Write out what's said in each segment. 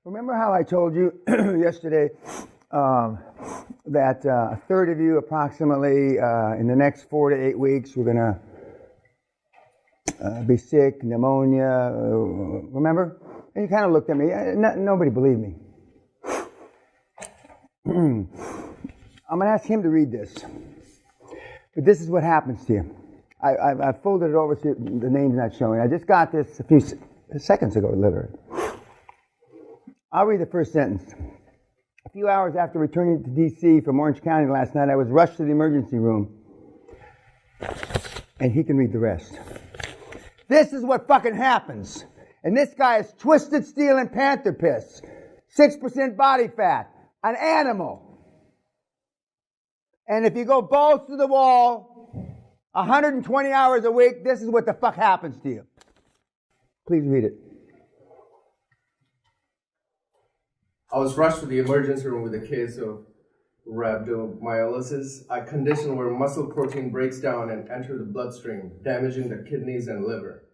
Remember how I told you yesterday that a third of you approximately in the next 4 to 8 weeks were going to be sick, pneumonia, remember? And you kind of looked at me. Nobody believed me. I'm going to ask him to read this. But this is what happens to you. I folded it over so the name's not showing. I just got this a few seconds ago, literally. I'll read the first sentence. A few hours after returning to D.C. from Orange County last night, I was rushed to the emergency room. And he can read the rest. This is what fucking happens. And this guy is twisted steel and panther piss. 6% body fat. An animal. And if you go balls to the wall, 120 hours a week, this is what the fuck happens to you. Please read it. I was rushed to the emergency room with a case of rhabdomyolysis, a condition where muscle protein breaks down and enters the bloodstream, damaging the kidneys and liver.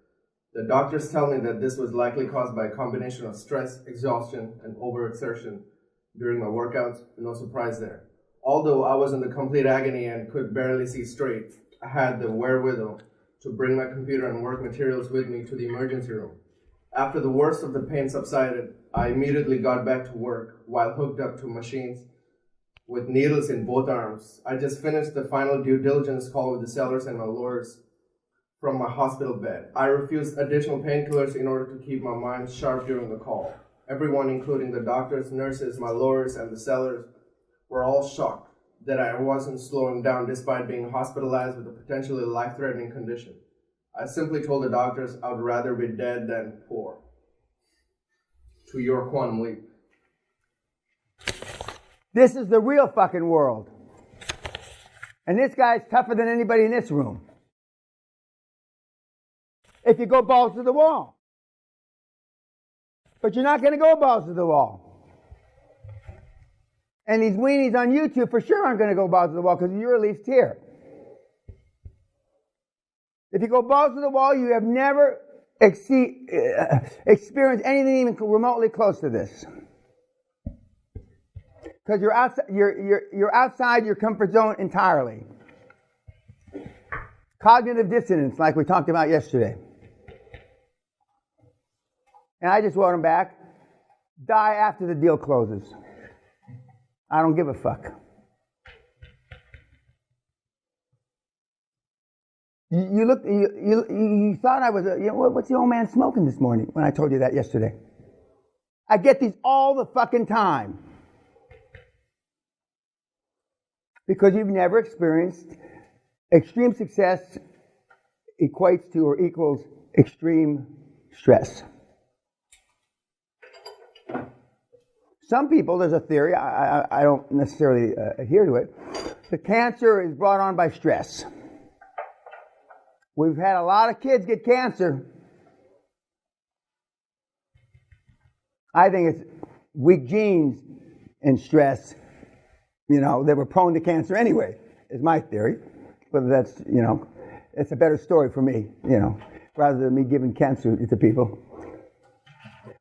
The doctors tell me that this was likely caused by a combination of stress, exhaustion, and overexertion during my workouts. No surprise there. Although I was in the complete agony and could barely see straight, I had the wherewithal to bring my computer and work materials with me to the emergency room. After the worst of the pain subsided, I immediately got back to work while hooked up to machines with needles in both arms. I just finished the final due diligence call with the sellers and my lawyers from my hospital bed. I refused additional painkillers in order to keep my mind sharp during the call. Everyone, including the doctors, nurses, my lawyers, and the sellers, were all shocked that I wasn't slowing down despite being hospitalized with a potentially life-threatening condition. I simply told the doctors I would rather be dead than poor. To your quantum leap. This is the real fucking world. And this guy's tougher than anybody in this room. If you go balls to the wall. But you're not going to go balls to the wall. And these weenies on YouTube for sure aren't going to go balls to the wall because you're at least here. If you go balls to the wall, you have never experienced anything even remotely close to this. Because you're outside your comfort zone entirely. Cognitive dissonance, like we talked about yesterday. And I just wrote him back, die after the deal closes. I don't give a fuck. You thought I was what's the old man smoking this morning when I told you that yesterday? I get these all the fucking time. Because you've never experienced extreme success equates to or equals extreme stress. Some people, there's a theory, I don't necessarily adhere to it, the cancer is brought on by stress. We've had a lot of kids get cancer. I think it's weak genes and stress. You know, they were prone to cancer anyway, is my theory. But that's, it's a better story for me, rather than me giving cancer to people.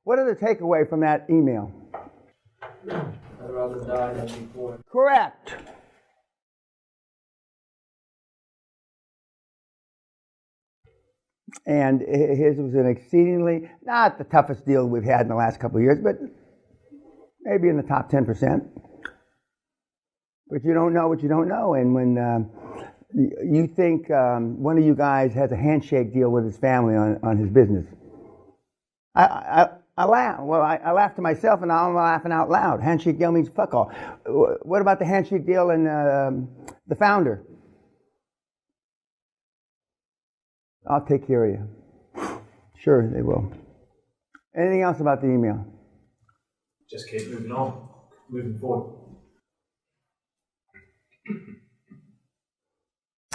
What is the takeaway from that email? I'd rather die than be poor. Correct. And his was an exceedingly, not the toughest deal we've had in the last couple of years, but maybe in the top 10%. But you don't know what you don't know. And when you think one of you guys has a handshake deal with his family on his business, I laugh. Well, I laugh to myself, and now I'm laughing out loud. Handshake deal means fuck all. What about the handshake deal and the founder? I'll take care of you. Sure, they will. Anything else about the email? Just keep moving on, moving forward.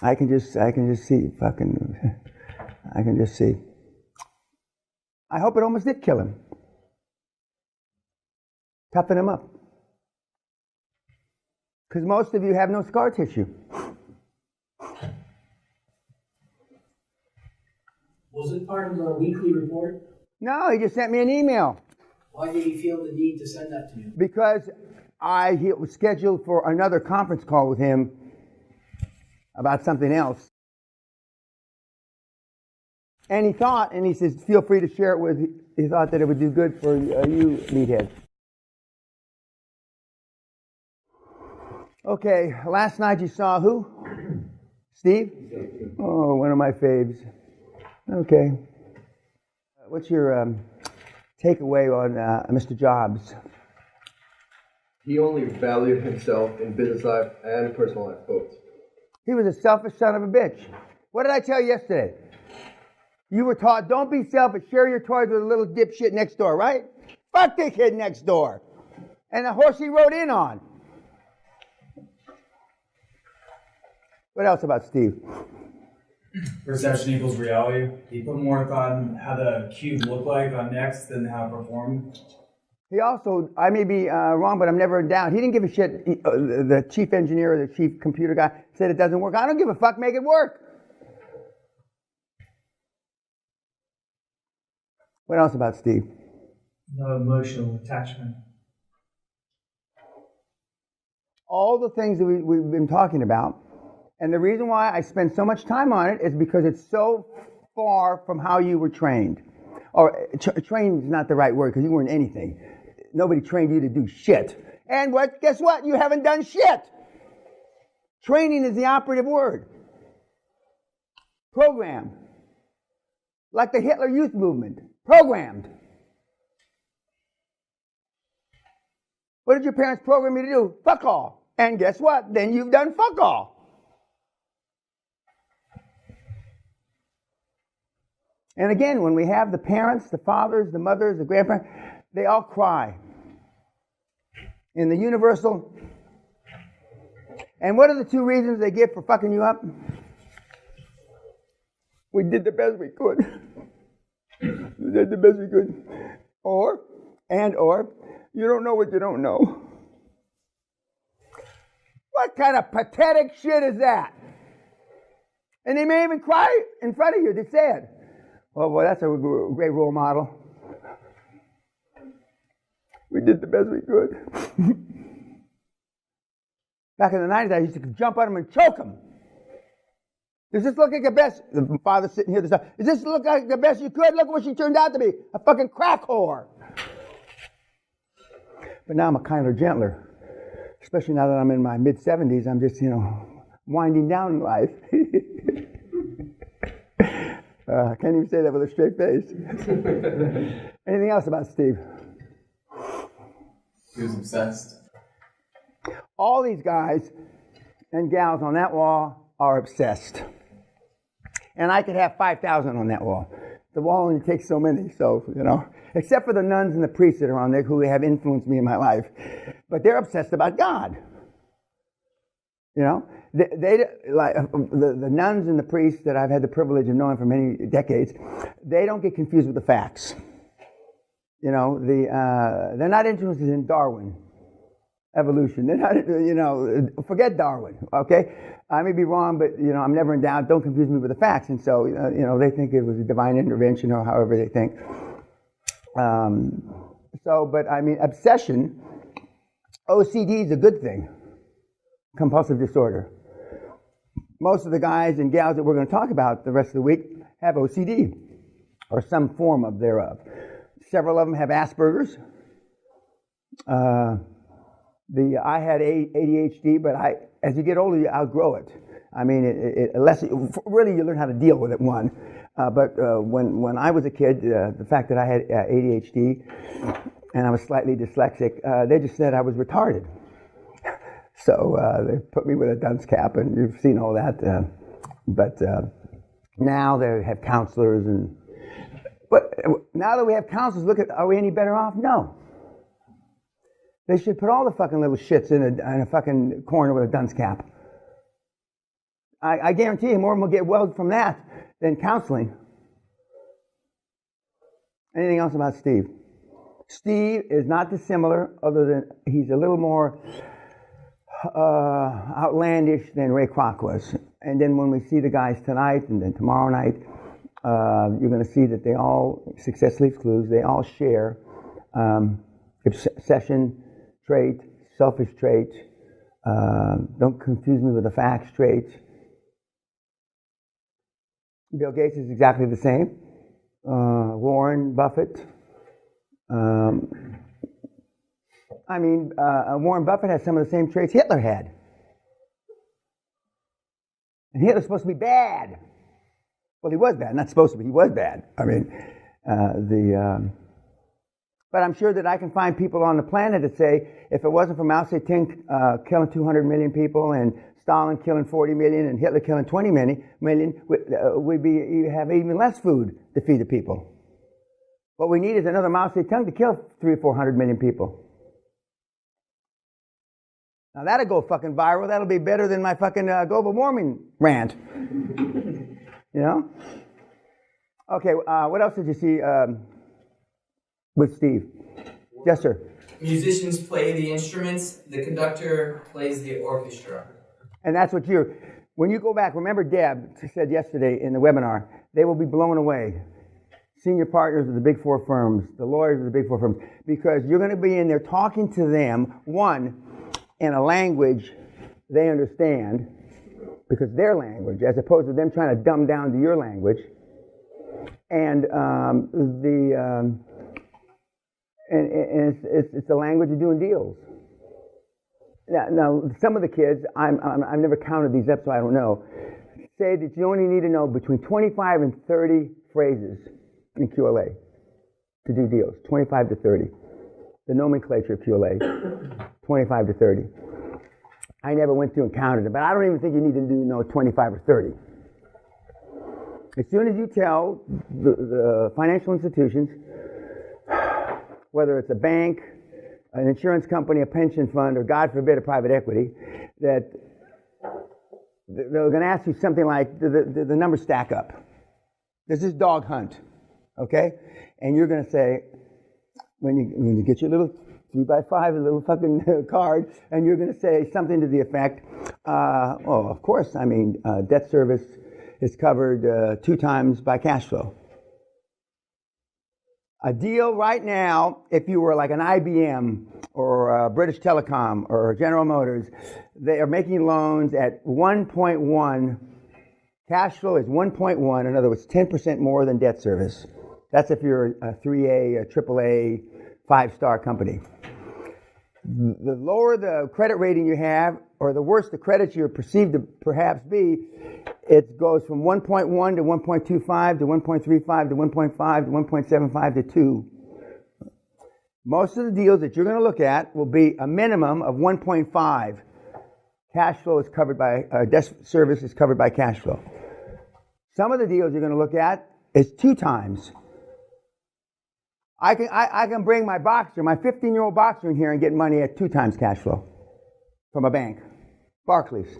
I can just see fucking. I can just see. I hope it almost did kill him. Toughen him up. Because most of you have no scar tissue. Was it part of the weekly report? No, he just sent me an email. Why did he feel the need to send that to you? Because he was scheduled for another conference call with him about something else. And he says, feel free to share it with, he thought that it would do good for you, meathead. Okay, last night you saw who? Steve? Oh, one of my faves. Okay. What's your takeaway on Mr. Jobs? He only valued himself in business life and personal life both. He was a selfish son of a bitch. What did I tell you yesterday? You were taught, don't be selfish, share your toys with a little dipshit next door, right? Fuck the kid next door. And the horse he rode in on. What else about Steve? Perception equals reality. He put more thought in how the cube looked like on Next than how it performed. He also, I may be wrong, but I'm never in doubt. He didn't give a shit. The chief engineer or the chief computer guy said it doesn't work. I don't give a fuck, make it work. What else about Steve? No emotional attachment. All the things that we've been talking about. And the reason why I spend so much time on it is because it's so far from how you were trained. Or trained is not the right word because you weren't anything. Nobody trained you to do shit. And guess what? You haven't done shit. Training is the operative word. Programmed. Like the Hitler Youth Movement. Programmed. What did your parents program you to do? Fuck all. And guess what? Then you've done fuck all. And again, when we have the parents, the fathers, the mothers, the grandparents, they all cry. In the universal. And what are the two reasons they give for fucking you up? We did the best we could. We did the best we could. Or, you don't know what you don't know. What kind of pathetic shit is that? And they may even cry in front of you. They say it. Oh, boy, that's a great role model. We did the best we could. Back in the 90s, I used to jump on them and choke them. Does this look like the best? The father's sitting here. Does this look like the best you could? Look what she turned out to be. A fucking crack whore. But now I'm a kinder, gentler. Especially now that I'm in my mid-70s, I'm just, winding down in life. I can't even say that with a straight face. Anything else about Steve? He was obsessed. All these guys and gals on that wall are obsessed. And I could have 5,000 on that wall. The wall only takes so many, except for the nuns and the priests that are on there who have influenced me in my life. But they're obsessed about God. They like the nuns and the priests that I've had the privilege of knowing for many decades, they don't get confused with the facts. They're not interested in Darwin, evolution. They're not, forget Darwin, okay? I may be wrong, but, I'm never in doubt. Don't confuse me with the facts. And so, they think it was a divine intervention or however they think. Obsession, OCD is a good thing. Compulsive disorder. Most of the guys and gals that we're going to talk about the rest of the week have OCD or some form of thereof. Several of them have Asperger's. I had ADHD, but as you get older, you outgrow it. Unless really you learn how to deal with it. But when I was a kid, the fact that I had ADHD and I was slightly dyslexic, they just said I was retarded. So they put me with a dunce cap, and you've seen all that. But now they have counselors, but now that we have counselors, are we any better off? No. They should put all the fucking little shits in a fucking corner with a dunce cap. I guarantee you more of them will get well from that than counseling. Anything else about Steve? Steve is not dissimilar, other than he's a little more outlandish than Ray Kroc was. And then when we see the guys tonight and then tomorrow night, you're going to see that they all, success leaves clues, they all share obsession trait, selfish trait, don't confuse me with the facts trait. Bill Gates is exactly the same. Warren Buffett. Warren Buffett has some of the same traits Hitler had. And Hitler's supposed to be bad. Well, he was bad. Not supposed to be. He was bad. But I'm sure that I can find people on the planet that say, if it wasn't for Mao Zedong killing 200 million people and Stalin killing 40 million and Hitler killing 20 million, we'd have even less food to feed the people. What we need is another Mao Zedong to kill 300 or 400 million people. Now that'll go fucking viral. That'll be better than my fucking global warming rant. You know? Okay, what else did you see with Steve? Yes, sir. Musicians play the instruments, the conductor plays the orchestra. And that's what when you go back, remember Deb said yesterday in the webinar, they will be blown away. Senior partners of the big four firms, the lawyers of the big four firms, because you're going to be in there talking to them, one, in a language they understand, because their language, as opposed to them trying to dumb down to your language, and it's the language of doing deals. Now, some of the kids, I've never counted these up, so I don't know, say that you only need to know between 25 and 30 phrases in QLA to do deals, 25 to 30. The nomenclature of QLA, 25 to 30. I never went through and counted it, but I don't even think you need to know 25 or 30. As soon as you tell the financial institutions, whether it's a bank, an insurance company, a pension fund, or God forbid a private equity, that they're going to ask you something like, the numbers stack up. There's this dog hunt, okay? And you're going to say, when you get your little 3x5, a little fucking card, and you're going to say something to the effect, of course, debt service is covered 2 times by cash flow. A deal right now, if you were like an IBM or British Telecom or General Motors, they are making loans at 1.1. Cash flow is 1.1. In other words, 10% more than debt service. That's if you're a 3A, a AAA, 5-star company. The lower the credit rating you have, or the worse the credit you're perceived to perhaps be, it goes from 1.1 to 1.25 to 1.35 to 1.5 to 1.75 to 2. Most of the deals that you're going to look at will be a minimum of 1.5. Cash flow is covered by, debt service is covered by cash flow. Some of the deals you're going to look at is 2 times. I can bring my boxer, my 15-year-old boxer in here and get money at 2 times cash flow from a bank. Barclays.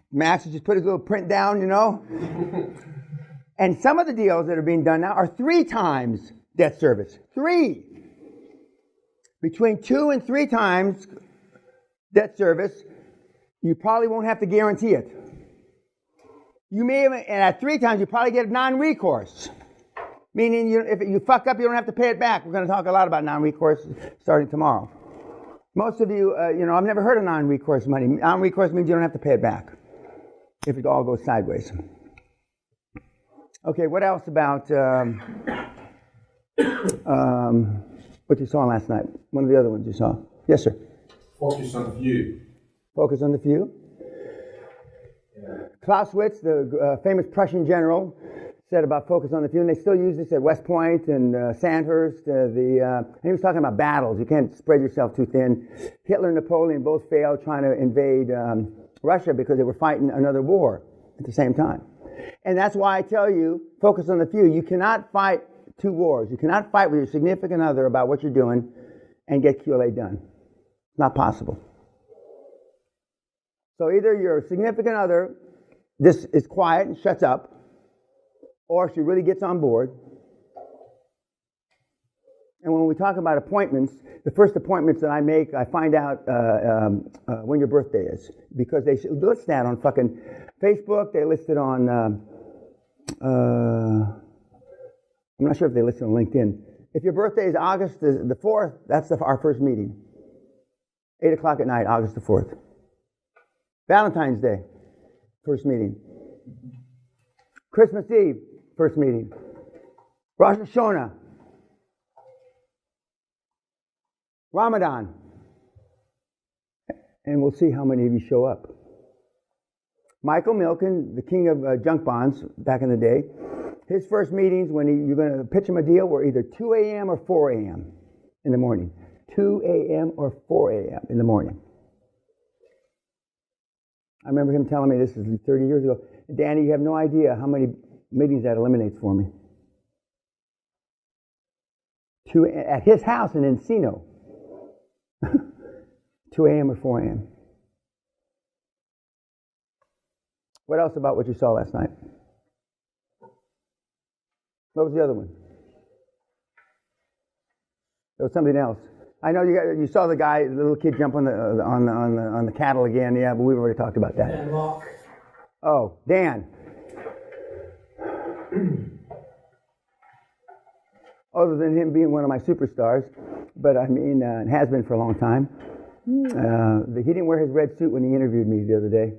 Max just put his little print down, you know. And some of the deals that are being done now are 3 times debt service. 3. Between 2 and 3 times debt service, you probably won't have to guarantee it. You may even, and at 3 times, you probably get non-recourse. Meaning, if you fuck up, you don't have to pay it back. We're going to talk a lot about non-recourse starting tomorrow. Most of you, I've never heard of non-recourse money. Non-recourse means you don't have to pay it back if it all goes sideways. Okay, what else about what you saw last night? One of the other ones you saw. Yes, sir. Focus on the few. Focus on the few. Clausewitz, the famous Prussian general, said about focus on the few, and they still use this at West Point and Sandhurst. And he was talking about battles. You can't spread yourself too thin. Hitler and Napoleon both failed trying to invade Russia because they were fighting another war at the same time. And that's why I tell you, focus on the few. You cannot fight 2 wars. You cannot fight with your significant other about what you're doing and get QLA done. It's not possible. So either your significant other this is quiet and shuts up, or she really gets on board. And when we talk about appointments, the first appointments that I make, I find out when your birthday is, because they list that on fucking Facebook. They list it on, I'm not sure if they list it on LinkedIn. If your birthday is August the 4th, that's our first meeting. 8 o'clock at night, August the 4th. Valentine's Day, first meeting. Christmas Eve, first meeting. Rosh Hashanah. Ramadan. And we'll see how many of you show up. Michael Milken, the king of junk bonds back in the day, his first meetings when you're going to pitch him a deal were either 2 a.m. or 4 a.m. in the morning. 2 a.m. or 4 a.m. in the morning. I remember him telling me, this is 30 years ago, Danny, you have no idea how many meetings that eliminates for me. At his house in Encino. 2 a.m. or 4 a.m. What else about what you saw last night? What was the other one? There was something else. I know you saw the guy, the little kid jump on the cattle again. Yeah, but we've already talked about that. And Mark. Oh, Dan. Other than him being one of my superstars, but I mean, it has been for a long time. He didn't wear his red suit when he interviewed me the other day.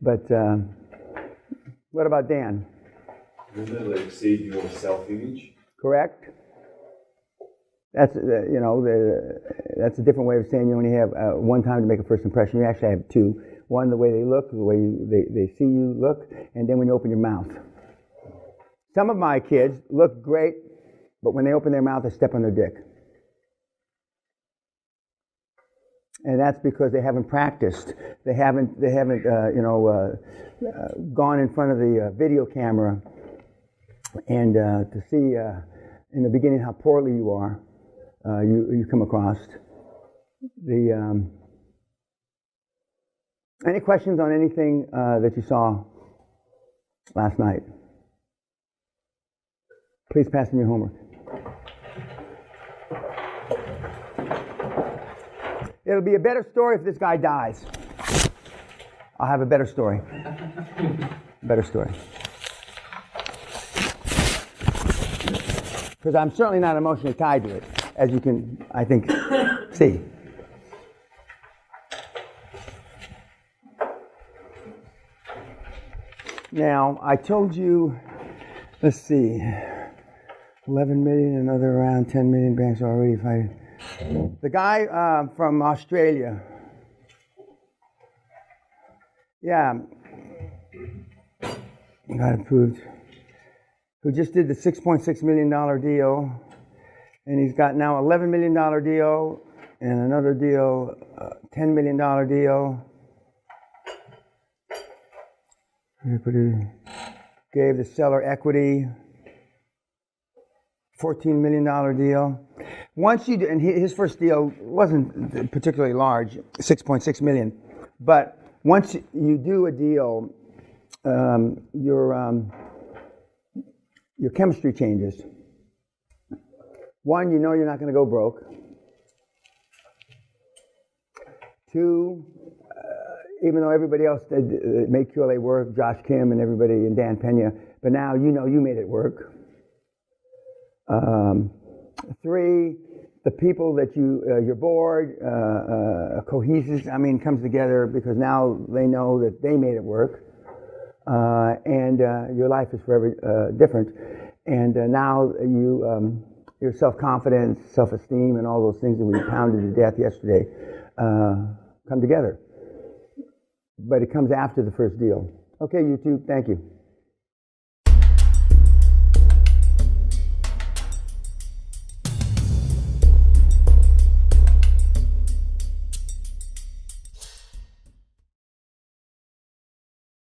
But what about Dan? Will it exceed your self-image? Correct. That's that's a different way of saying you only have one time to make a first impression. You actually have two. One, the way they look, the way they see you look, and then when you open your mouth. Some of my kids look great, but when they open their mouth, they step on their dick. And that's because they haven't practiced. They haven't gone in front of the video camera and to see in the beginning how poorly you are. You come across. Any questions on anything that you saw last night? Please pass in your homework. It'll be a better story if this guy dies. I'll have a better story. Better story. Because I'm certainly not emotionally tied to it, as you can, I think, see. Now, I told you, let's see, 11 million, another around 10 million banks already fighting. The guy from Australia, got approved, who just did the $6.6 million deal, and he's got now $11 million deal, and another deal, $10 million deal. Gave the seller equity, $14 million deal. Once you do, and his first deal wasn't particularly large, 6.6 million. But once you do a deal, your chemistry changes. One, you know you're not going to go broke. Two, even though everybody else did make QLA work, Josh Kim and everybody, and Dan Peña, but now you know you made it work. Three, the people that your board, cohesive, comes together because now they know that they made it work. And your life is forever different. And now your self-confidence, self-esteem, and all those things that we pounded to death yesterday come together. But it comes after the first deal. Okay, YouTube, thank you.